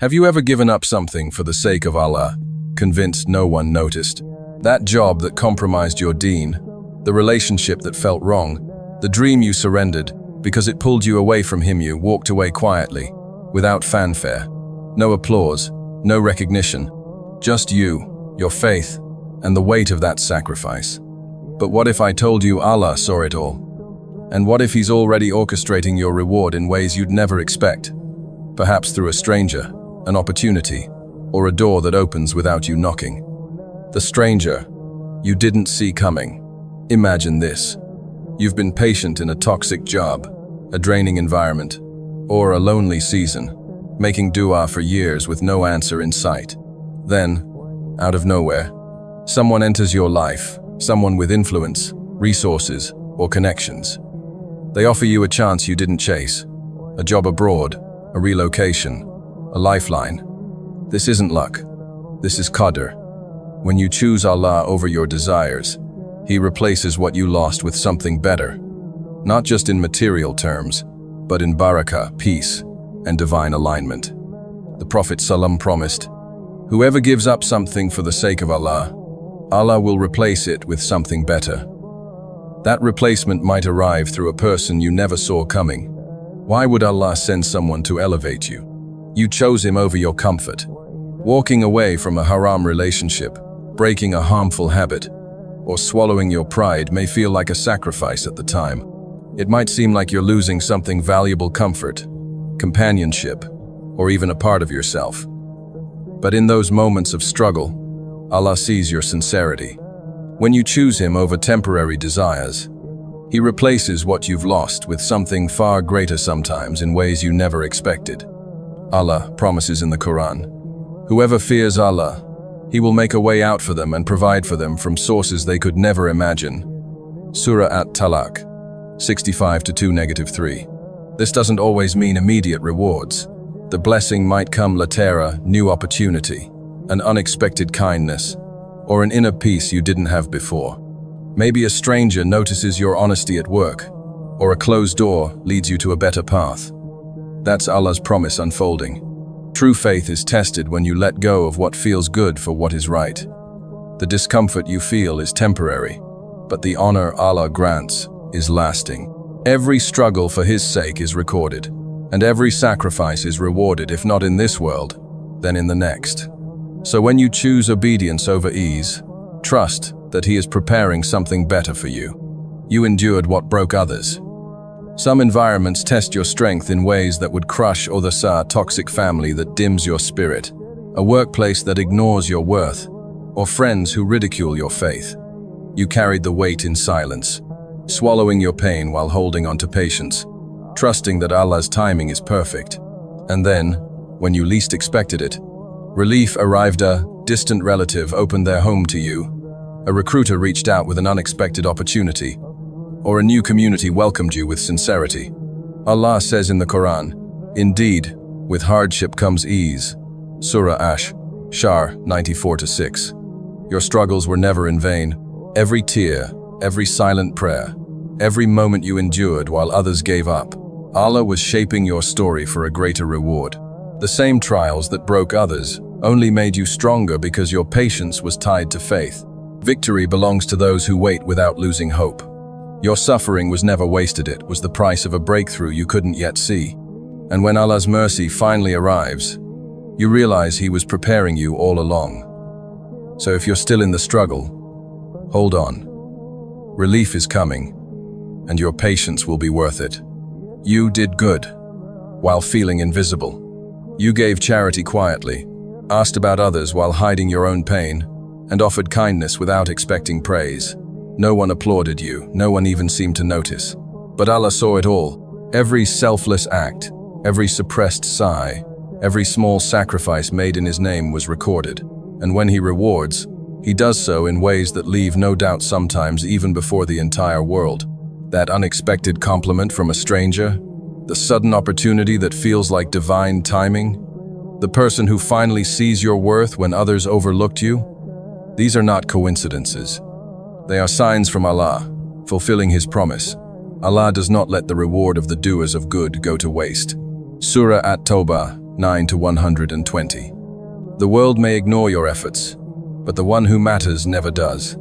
Have you ever given up something for the sake of Allah, convinced no one noticed? That job that compromised your deen, the relationship that felt wrong, the dream you surrendered because it pulled you away from him. You walked away quietly, without fanfare. No applause, no recognition. Just you, your faith, and the weight of that sacrifice. But what if I told you Allah saw it all? And what if He's already orchestrating your reward in ways you'd never expect? Perhaps through a stranger, an opportunity, or a door that opens without you knocking. The stranger you didn't see coming. Imagine this. You've been patient in a toxic job, a draining environment, or a lonely season, making dua for years with no answer in sight. Then, out of nowhere, someone enters your life, someone with influence, resources, or connections. They offer you a chance you didn't chase, a job abroad, a relocation, a lifeline. This isn't luck. This is qadr. When you choose Allah over your desires, He replaces what you lost with something better. Not just in material terms, but in barakah, peace, and divine alignment. The Prophet ﷺ promised, "Whoever gives up something for the sake of Allah, Allah will replace it with something better." That replacement might arrive through a person you never saw coming. Why would Allah send someone to elevate you? You chose Him over your comfort. Walking away from a haram relationship, breaking a harmful habit, or swallowing your pride may feel like a sacrifice at the time. It might seem like you're losing something valuable: comfort, companionship, or even a part of yourself. But in those moments of struggle, Allah sees your sincerity. When you choose Him over temporary desires, He replaces what you've lost with something far greater, sometimes in ways you never expected. Allah promises in the Quran, "Whoever fears Allah, He will make a way out for them and provide for them from sources they could never imagine." Surah At-Talaq, 65-2-3. This doesn't always mean immediate rewards. The blessing might come later, new opportunity, an unexpected kindness, or an inner peace you didn't have before. Maybe a stranger notices your honesty at work, or a closed door leads you to a better path. That's Allah's promise unfolding. True faith is tested when you let go of what feels good for what is right. The discomfort you feel is temporary, but the honor Allah grants is lasting. Every struggle for His sake is recorded, and every sacrifice is rewarded, if not in this world, then in the next. So when you choose obedience over ease, trust that He is preparing something better for you. You endured what broke others. Some environments test your strength in ways that would crush, or the toxic family that dims your spirit, a workplace that ignores your worth, or friends who ridicule your faith. You carried the weight in silence, swallowing your pain while holding on to patience, trusting that Allah's timing is perfect. And then, when you least expected it, relief arrived. A distant relative opened their home to you, a recruiter reached out with an unexpected opportunity, or a new community welcomed you with sincerity. Allah says in the Quran, "Indeed, with hardship comes ease." Surah Ash-Shar 94-6. Your struggles were never in vain. Every tear, every silent prayer, every moment you endured while others gave up, Allah was shaping your story for a greater reward. The same trials that broke others only made you stronger because your patience was tied to faith. Victory belongs to those who wait without losing hope. Your suffering was never wasted. It was the price of a breakthrough you couldn't yet see. And when Allah's mercy finally arrives, you realize He was preparing you all along. So if you're still in the struggle, hold on. Relief is coming, and your patience will be worth it. You did good, while feeling invisible. You gave charity quietly, asked about others while hiding your own pain, and offered kindness without expecting praise. No one applauded you, no one even seemed to notice. But Allah saw it all. Every selfless act, every suppressed sigh, every small sacrifice made in His name was recorded. And when He rewards, He does so in ways that leave no doubt, sometimes even before the entire world. That unexpected compliment from a stranger, the sudden opportunity that feels like divine timing, the person who finally sees your worth when others overlooked you. These are not coincidences. They are signs from Allah, fulfilling His promise. Allah does not let the reward of the doers of good go to waste. Surah At-Tawbah 9 to 120. The world may ignore your efforts, but the one who matters never does.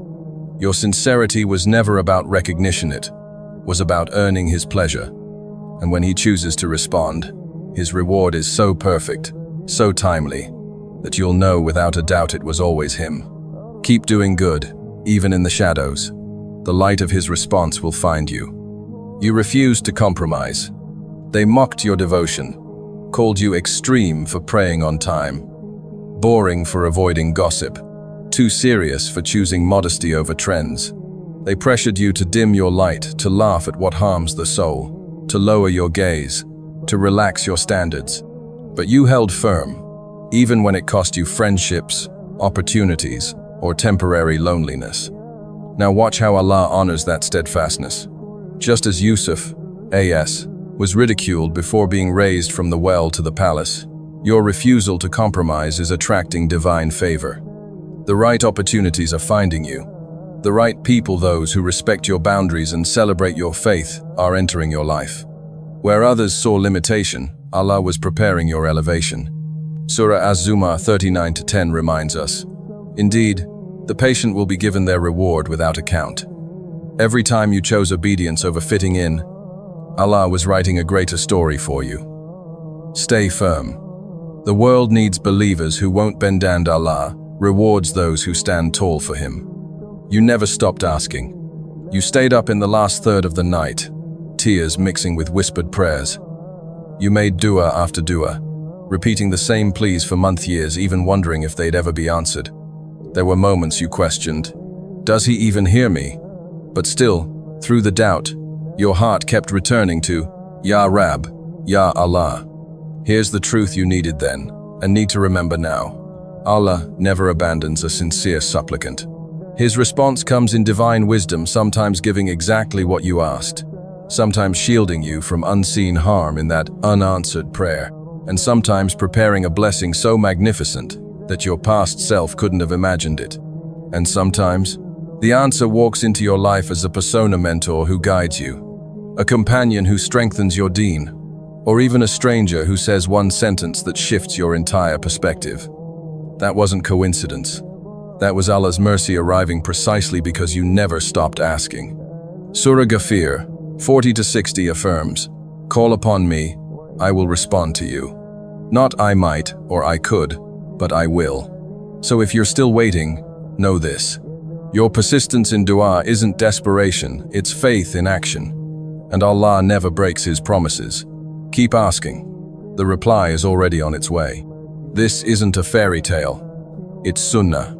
Your sincerity was never about recognition, it was about earning his pleasure. And when he chooses to respond, his reward is so perfect, so timely, that you'll know without a doubt it was always him. Keep doing good, even in the shadows. The light of his response will find you. You refused to compromise. They mocked your devotion, called you extreme for praying on time, boring for avoiding gossip, too serious for choosing modesty over trends. They pressured you to dim your light, to laugh at what harms the soul, to lower your gaze, to relax your standards. But you held firm, even when it cost you friendships, opportunities, or temporary loneliness. Now watch how Allah honors that steadfastness. Just as Yusuf, A.S., was ridiculed before being raised from the well to the palace, your refusal to compromise is attracting divine favor. The right opportunities are finding you. The right people, those who respect your boundaries and celebrate your faith, are entering your life. Where others saw limitation, Allah was preparing your elevation. Surah Az-Zumar 39-10 reminds us, indeed, the patient will be given their reward without account. Every time you chose obedience over fitting in, Allah was writing a greater story for you. Stay firm. The world needs believers who won't bend down. Allah rewards those who stand tall for him. You never stopped asking. You stayed up in the last third of the night, tears mixing with whispered prayers. You made dua after dua, repeating the same pleas for years, even wondering if they'd ever be answered. There were moments you questioned, does he even hear me? But still, through the doubt, your heart kept returning to, Ya Rab, Ya Allah. Here's the truth you needed then, and need to remember now. Allah never abandons a sincere supplicant. His response comes in divine wisdom, sometimes giving exactly what you asked, sometimes shielding you from unseen harm in that unanswered prayer, and sometimes preparing a blessing so magnificent that your past self couldn't have imagined it. And sometimes, the answer walks into your life as a persona mentor who guides you, a companion who strengthens your deen, or even a stranger who says one sentence that shifts your entire perspective. That wasn't coincidence. That was Allah's mercy arriving precisely because you never stopped asking. Surah Ghafir 40-60 affirms, call upon me, I will respond to you. Not I might or I could, but I will. So if you're still waiting, know this. Your persistence in dua isn't desperation, it's faith in action. And Allah never breaks his promises. Keep asking. The reply is already on its way. This isn't a fairy tale. It's sunnah.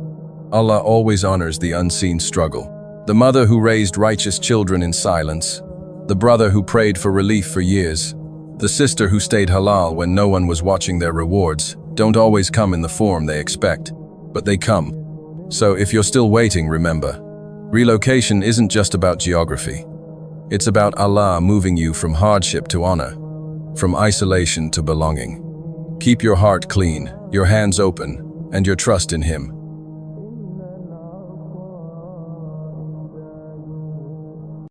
Allah always honors the unseen struggle. The mother who raised righteous children in silence, the brother who prayed for relief for years, the sister who stayed halal when no one was watching their rewards, don't always come in the form they expect, but they come. So if you're still waiting, remember, relocation isn't just about geography. It's about Allah moving you from hardship to honor, from isolation to belonging. Keep your heart clean, your hands open, and your trust in him.